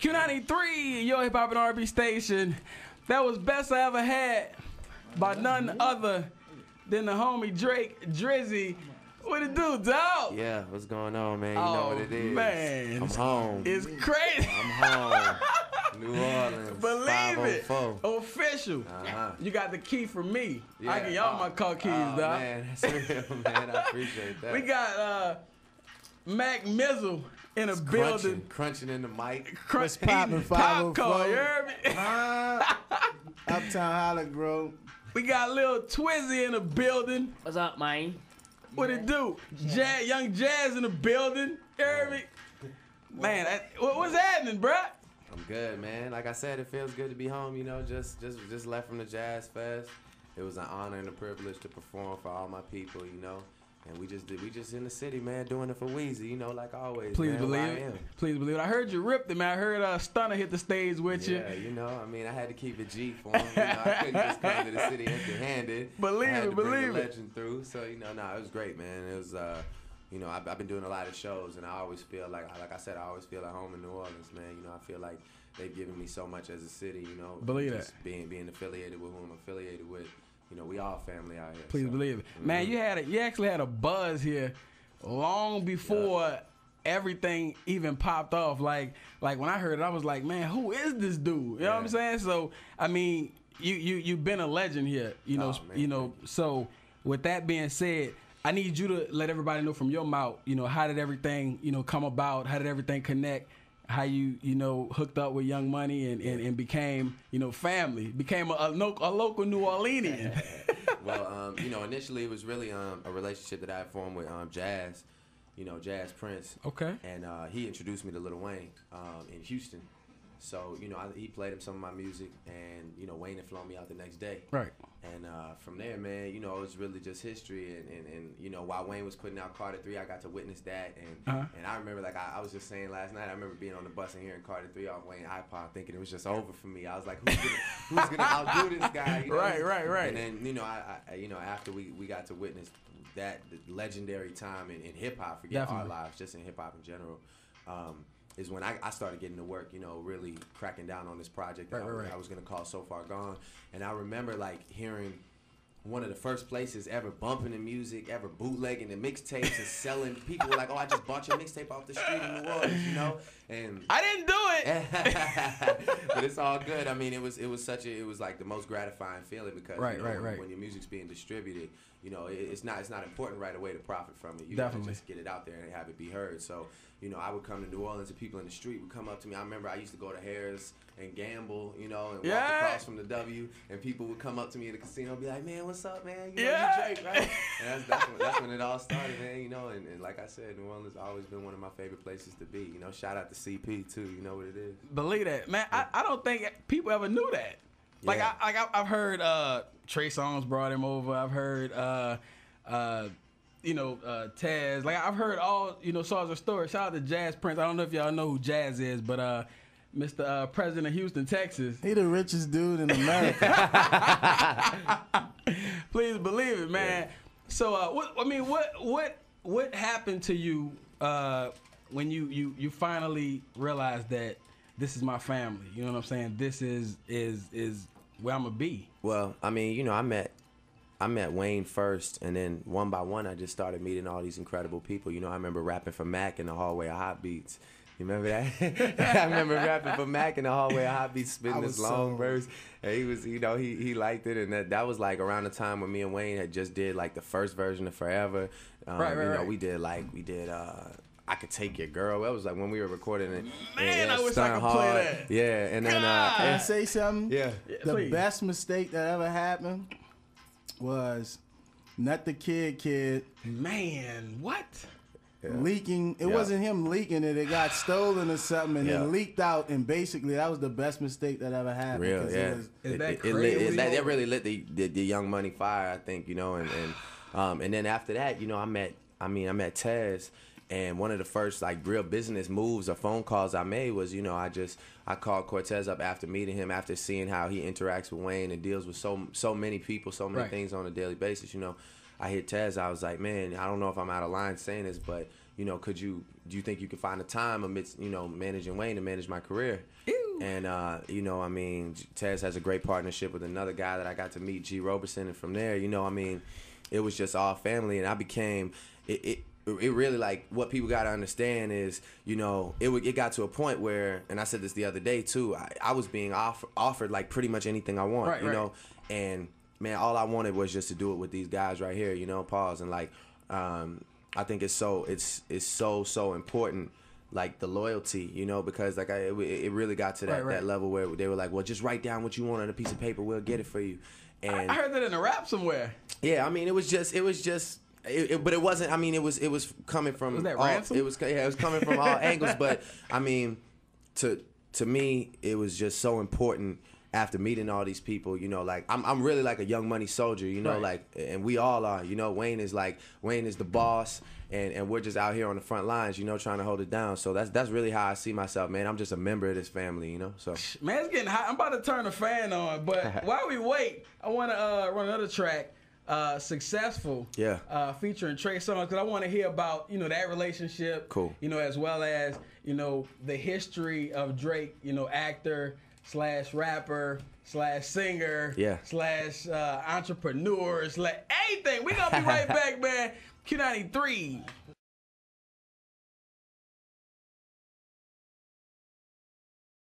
Q93, your hip hop and R&B station. That was Best I Ever Had by none other than the homie Drake Drizzy. What it do, dog? Yeah, what's going on, man? You know what it is. Man. I'm home. It's crazy. I'm home. New Orleans. Believe it. 504. Official. You got the key from me. Yeah. I give y'all my car keys, dog. Man, that's real, man. I appreciate that. We got Mac Mizzle in a building. Crunching in the mic. What's poppin', 504? Popcorn, you heard me? Uptown Hollywood Grove. We got Lil Twizzy in the building. What's up, man? What it do? Young Jazz in the building. You heard me? Man, what's happening, bruh? I'm good, man. Like I said, it feels good to be home. You know, just left from the Jazzfest. It was an honor and a privilege to perform for all my people. You know, and we just in the city, man, doing it for Weezy. You know, like always. Please man, believe it. Please believe it. I heard you ripped it, man. I heard Stunner hit the stage with you. Yeah, you know, I mean, I had to keep it G for him. You know, I couldn't just come to the city empty-handed. Believe I had it, to bring believe the it. legend through. So you know, it was great, man. It was, you know, I've been doing a lot of shows, and I always feel like I said, I always feel at home in New Orleans, man. You know, I feel like they've given me so much as a city. You know, believe just that. being affiliated with who I'm affiliated with. You know, we all family out here. Please so. believe it. Man, you actually had a buzz here long before everything even popped off. Like when I heard it, I was like, man, who is this dude? You know what I'm saying? So I mean, you've been a legend here. You know, man, you know. So with that being said, I need you to let everybody know from your mouth, you know, how did everything, you know, come about? How did everything connect? How you know, hooked up with Young Money and became, you know, family, became a local New Orleanian. Well, you know, initially it was really a relationship that I had formed with Jazz, you know, Jazz Prince. Okay. And he introduced me to Lil Wayne in Houston. So, you know, he played him some of my music, and, you know, Wayne had flown me out the next day. Right. And from there, man, you know, it was really just history. And you know, while Wayne was putting out Carter 3, I got to witness that. And and I remember, like I was just saying last night, I remember being on the bus and hearing Carter 3 off Wayne iPod, thinking it was just over for me. I was like, who's gonna outdo this guy? You know? Right. And then, you know, I you know, after we got to witness that legendary time in hip-hop, forget our lives, just in hip-hop in general, is when I started getting to work, you know, really cracking down on this project that I was going to call So Far Gone. And I remember, like, hearing one of the first places ever bumping the music, ever bootlegging the mixtapes and selling. People were like, oh, I just bought your mixtape off the street in New Orleans, you know? And I didn't do it. But it's all good. I mean, it was like the most gratifying feeling because when your music's being distributed, you know, it's not important right away to profit from it. You gotta just get it out there and have it be heard. So, you know, I would come to New Orleans and people in the street would come up to me. I remember I used to go to Harris and gamble, you know, and walk across from the W, and people would come up to me at the casino and be like, man, what's up, man? You know, you Drake, right? And that's when it all started, man, you know, and like I said, New Orleans has always been one of my favorite places to be. You know, shout out to CP, too. You know what it is. Believe that. Man, I don't think people ever knew that. Like, I've heard Trey Songz brought him over. I've heard, you know, Taz. Like, I've heard all, you know, sorts of stories. Shout out to Jazz Prince. I don't know if y'all know who Jazz is, but Mr. President of Houston, Texas. He the richest dude in America. Please believe it, man. So, what happened to you when you finally realized that this is my family? You know what I'm saying? This is where I'm gonna be. Well, I mean, you know, I met Wayne first, and then one by one, I just started meeting all these incredible people. You know, I remember rapping for Mac in the hallway of Hot Beats. You remember that? I remember rapping for Mac in the hallway of Hot Beats, spitting this long verse. And he was, you know, he liked it, and that was like around the time when me and Wayne had just did like the first version of Forever. You know, we did I Could Take Your Girl. That was like when we were recording it. Man, I wish I could play that. Yeah, and then Can I say something? Yeah. The best mistake that ever happened was Not the Kid. Man, what? Leaking. It wasn't him leaking it. It got stolen or something, and then leaked out. And basically, that was the best mistake that ever happened. Real, yeah. Is that crazy? That really lit the Young Money fire, I think. You know, and then after that, you know, I met Taz. And one of the first like real business moves or phone calls I made was, you know, I called Cortez up after meeting him, after seeing how he interacts with Wayne and deals with so many people, so many things on a daily basis. You know, I hit Tez. I was like, man, I don't know if I'm out of line saying this, but you know, do you think you could find a time amidst, you know, managing Wayne to manage my career? Ew. And, you know, I mean, Tez has a great partnership with another guy that I got to meet, G. Roberson. And from there, you know, I mean, it was just all family. And I became, it really, like, what people got to understand is, you know, it got to a point where, and I said this the other day, too, I was being offered, like, pretty much anything I want, you know? And, man, all I wanted was just to do it with these guys right here, you know, pause. And, like, I think it's so important, like the loyalty, you know, because like it really got to that level where they were like, well, just write down what you want on a piece of paper, we'll get it for you. And I heard that in a rap somewhere. Yeah, I mean, it was just, but it wasn't. I mean, it was coming from. Was that ransom? It was coming from all angles. But I mean, to me, it was just so important. After meeting all these people, you know, like I'm really like a Young Money soldier, you know, like, and we all are, you know. Wayne is the boss, and we're just out here on the front lines, you know, trying to hold it down. So that's really how I see myself, man. I'm just a member of this family, you know. So man, it's getting hot. I'm about to turn the fan on, but while we wait, I want to run another track, Successful, featuring Trey Songz, because I want to hear about, you know, that relationship, you know, as well as, you know, the history of Drake, you know, actor / rapper / singer / entrepreneur / anything. We gonna be right back, man. Q93.